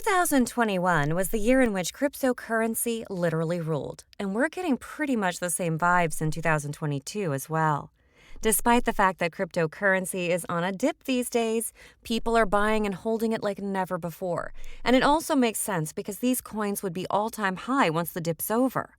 2021 was the year in which cryptocurrency literally ruled, and we're getting pretty much the same vibes in 2022 as well. Despite the fact that cryptocurrency is on a dip these days, people are buying and holding it like never before. And it also makes sense because these coins would be all-time high once the dip's over.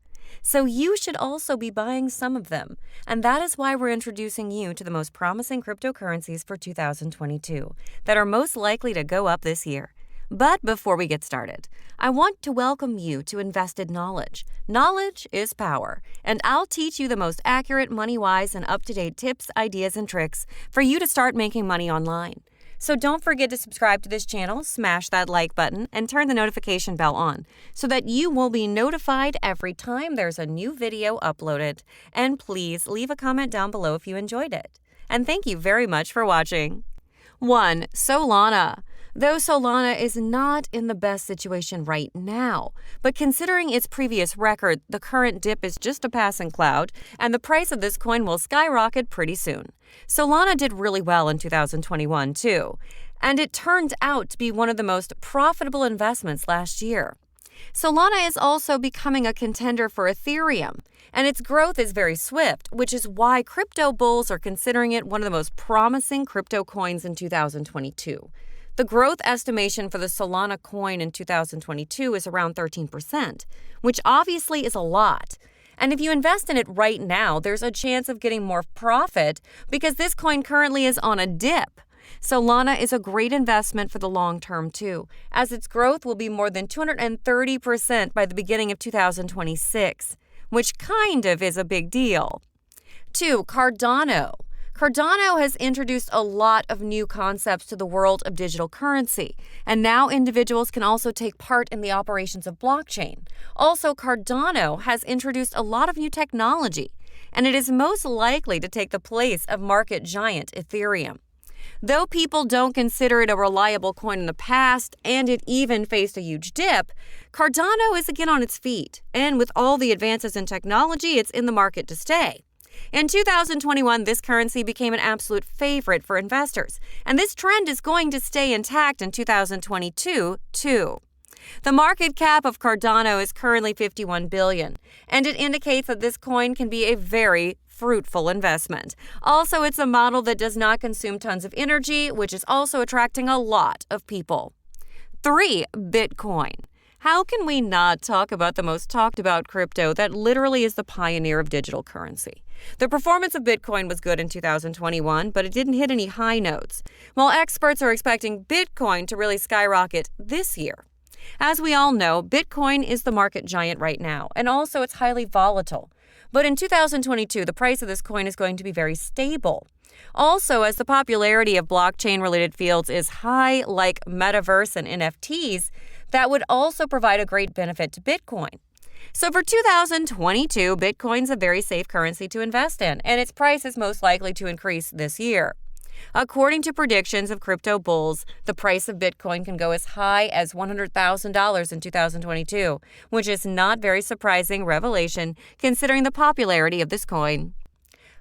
So you should also be buying some of them. And that is why we're introducing you to the most promising cryptocurrencies for 2022 that are most likely to go up this year. But before we get started, I want to welcome you to Invested Knowledge. Knowledge is power, and I'll teach you the most accurate, money-wise, and up-to-date tips, ideas, and tricks for you to start making money online. So don't forget to subscribe to this channel, smash that like button, and turn the notification bell on so that you will be notified every time there's a new video uploaded. And please leave a comment down below if you enjoyed it. And thank you very much for watching. 1. Solana. Though Solana is not in the best situation right now, but considering its previous record, the current dip is just a passing cloud, and the price of this coin will skyrocket pretty soon. Solana did really well in 2021 too, and it turned out to be one of the most profitable investments last year. Solana is also becoming a contender for Ethereum, and its growth is very swift, which is why crypto bulls are considering it one of the most promising crypto coins in 2022. The growth estimation for the Solana coin in 2022 is around 13%, which obviously is a lot. And if you invest in it right now, there's a chance of getting more profit because this coin currently is on a dip. Solana is a great investment for the long term too, as its growth will be more than 230% by the beginning of 2026, which kind of is a big deal. 2. Cardano. Cardano has introduced a lot of new concepts to the world of digital currency, and now individuals can also take part in the operations of blockchain. Also, Cardano has introduced a lot of new technology, and it is most likely to take the place of market giant Ethereum. Though people don't consider it a reliable coin in the past, and it even faced a huge dip, Cardano is again on its feet, and with all the advances in technology, it's in the market to stay. In 2021, this currency became an absolute favorite for investors, and this trend is going to stay intact in 2022, too. The market cap of Cardano is currently $51 billion, and it indicates that this coin can be a very fruitful investment. Also, it's a model that does not consume tons of energy, which is also attracting a lot of people. 3. Bitcoin. How can we not talk about the most talked about crypto that literally is the pioneer of digital currency? The performance of Bitcoin was good in 2021, but it didn't hit any high notes, while experts are expecting Bitcoin to really skyrocket this year. As we all know, Bitcoin is the market giant right now, and also it's highly volatile. But in 2022, the price of this coin is going to be very stable. Also, as the popularity of blockchain-related fields is high, like metaverse and NFTs, that would also provide a great benefit to Bitcoin. So for 2022, Bitcoin's a very safe currency to invest in, and its price is most likely to increase this year. According to predictions of crypto bulls, the price of Bitcoin can go as high as $100,000 in 2022, which is not very surprising revelation considering the popularity of this coin.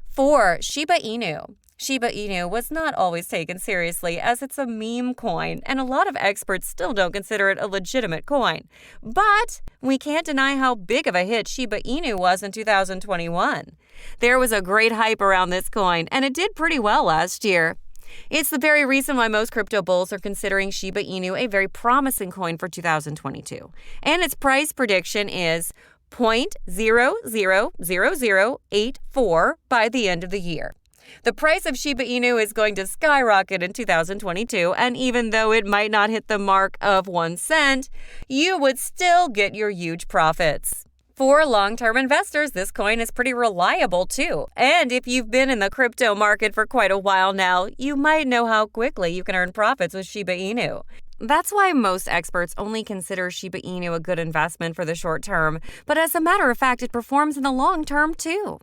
4. Shiba Inu. Shiba Inu was not always taken seriously as it's a meme coin, and a lot of experts still don't consider it a legitimate coin. But we can't deny how big of a hit Shiba Inu was in 2021. There was a great hype around this coin, and it did pretty well last year. It's the very reason why most crypto bulls are considering Shiba Inu a very promising coin for 2022. And its price prediction is 0.000084 by the end of the year. The price of Shiba Inu is going to skyrocket in 2022, and even though it might not hit the mark of 1 cent, you would still get your huge profits. For long-term investors, this coin is pretty reliable too. And if you've been in the crypto market for quite a while now, you might know how quickly you can earn profits with Shiba Inu. That's why most experts only consider Shiba Inu a good investment for the short term, but as a matter of fact, it performs in the long term too.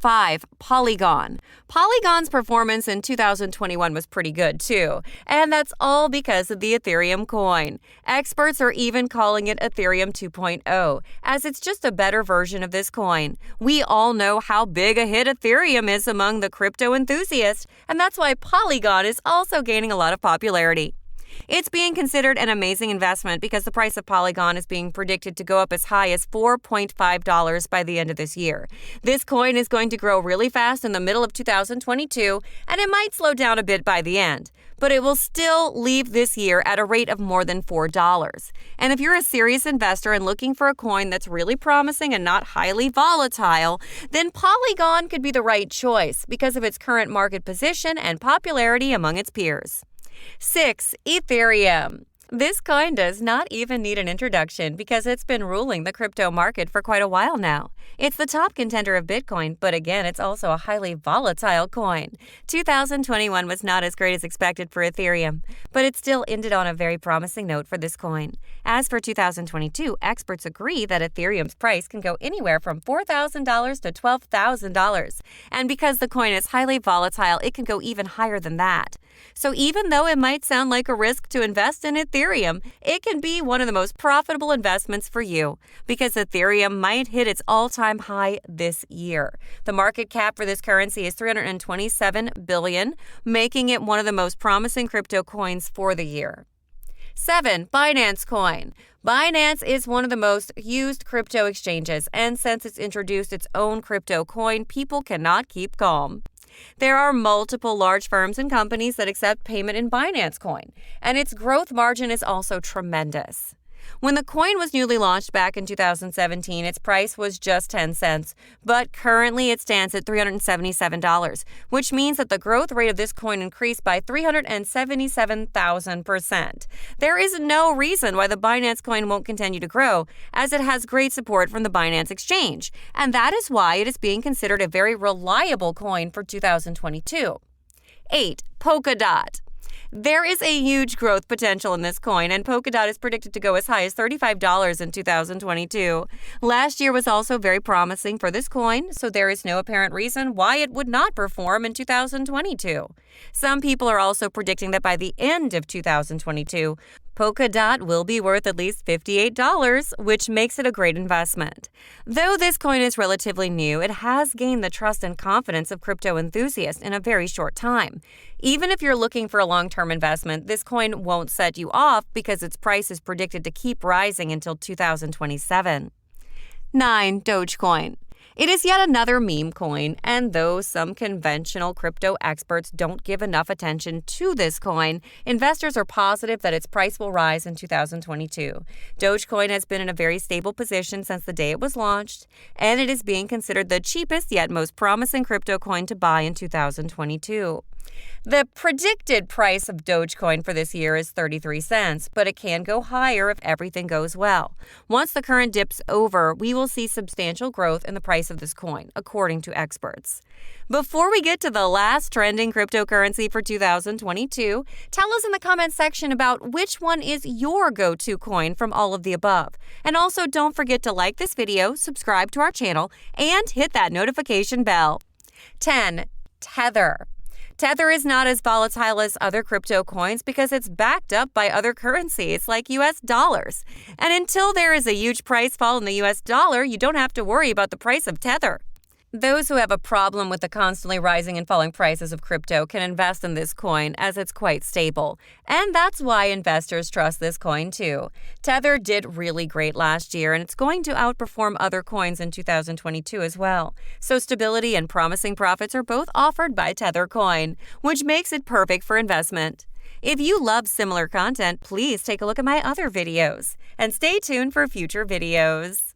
5. Polygon. Polygon's performance in 2021 was pretty good too, and that's all because of the Ethereum coin. Experts are even calling it Ethereum 2.0, as it's just a better version of this coin. We all know how big a hit Ethereum is among the crypto enthusiasts, and that's why Polygon is also gaining a lot of popularity. It's being considered an amazing investment because the price of Polygon is being predicted to go up as high as $4.5 by the end of this year. This coin is going to grow really fast in the middle of 2022, and it might slow down a bit by the end, but it will still leave this year at a rate of more than $4. And if you're a serious investor and looking for a coin that's really promising and not highly volatile, then Polygon could be the right choice because of its current market position and popularity among its peers. 6. Ethereum. This coin does not even need an introduction because it's been ruling the crypto market for quite a while now. It's the top contender of Bitcoin, but again, it's also a highly volatile coin. 2021 was not as great as expected for Ethereum, but it still ended on a very promising note for this coin. As for 2022, experts agree that Ethereum's price can go anywhere from $4,000 to $12,000. And because the coin is highly volatile, it can go even higher than that. So even though it might sound like a risk to invest in Ethereum, it can be one of the most profitable investments for you because Ethereum might hit its all-time high this year. The market cap for this currency is $327 billion, making it one of the most promising crypto coins for the year. 7. Binance Coin. Binance is one of the most used crypto exchanges, and since it's introduced its own crypto coin, people cannot keep calm. There are multiple large firms and companies that accept payment in Binance Coin, and its growth margin is also tremendous. When the coin was newly launched back in 2017, its price was just 10 cents, but currently it stands at $377, which means that the growth rate of this coin increased by 377,000%. There is no reason why the Binance Coin won't continue to grow, as it has great support from the Binance Exchange, and that is why it is being considered a very reliable coin for 2022. 8. Polkadot. There is a huge growth potential in this coin, and Polkadot is predicted to go as high as $35 in 2022. Last year was also very promising for this coin, so there is no apparent reason why it would not perform in 2022. Some people are also predicting that by the end of 2022, Polkadot will be worth at least $58, which makes it a great investment. Though this coin is relatively new, it has gained the trust and confidence of crypto enthusiasts in a very short time. Even if you're looking for a long-term investment, this coin won't set you off because its price is predicted to keep rising until 2027. 9. Dogecoin. It is yet another meme coin, and though some conventional crypto experts don't give enough attention to this coin, investors are positive that its price will rise in 2022. Dogecoin has been in a very stable position since the day it was launched, and it is being considered the cheapest yet most promising crypto coin to buy in 2022. The predicted price of Dogecoin for this year is 33 cents, but it can go higher if everything goes well. Once the current dip's over, we will see substantial growth in the price of this coin, according to experts. Before we get to the last trending cryptocurrency for 2022, tell us in the comments section about which one is your go-to coin from all of the above. And also don't forget to like this video, subscribe to our channel, and hit that notification bell. 10. Tether. Tether is not as volatile as other crypto coins because it's backed up by other currencies like US dollars. And until there is a huge price fall in the US dollar, you don't have to worry about the price of Tether. Those who have a problem with the constantly rising and falling prices of crypto can invest in this coin as it's quite stable. And that's why investors trust this coin too. Tether did really great last year, and it's going to outperform other coins in 2022 as well. So stability and promising profits are both offered by Tether coin, which makes it perfect for investment. If you love similar content, please take a look at my other videos. And stay tuned for future videos.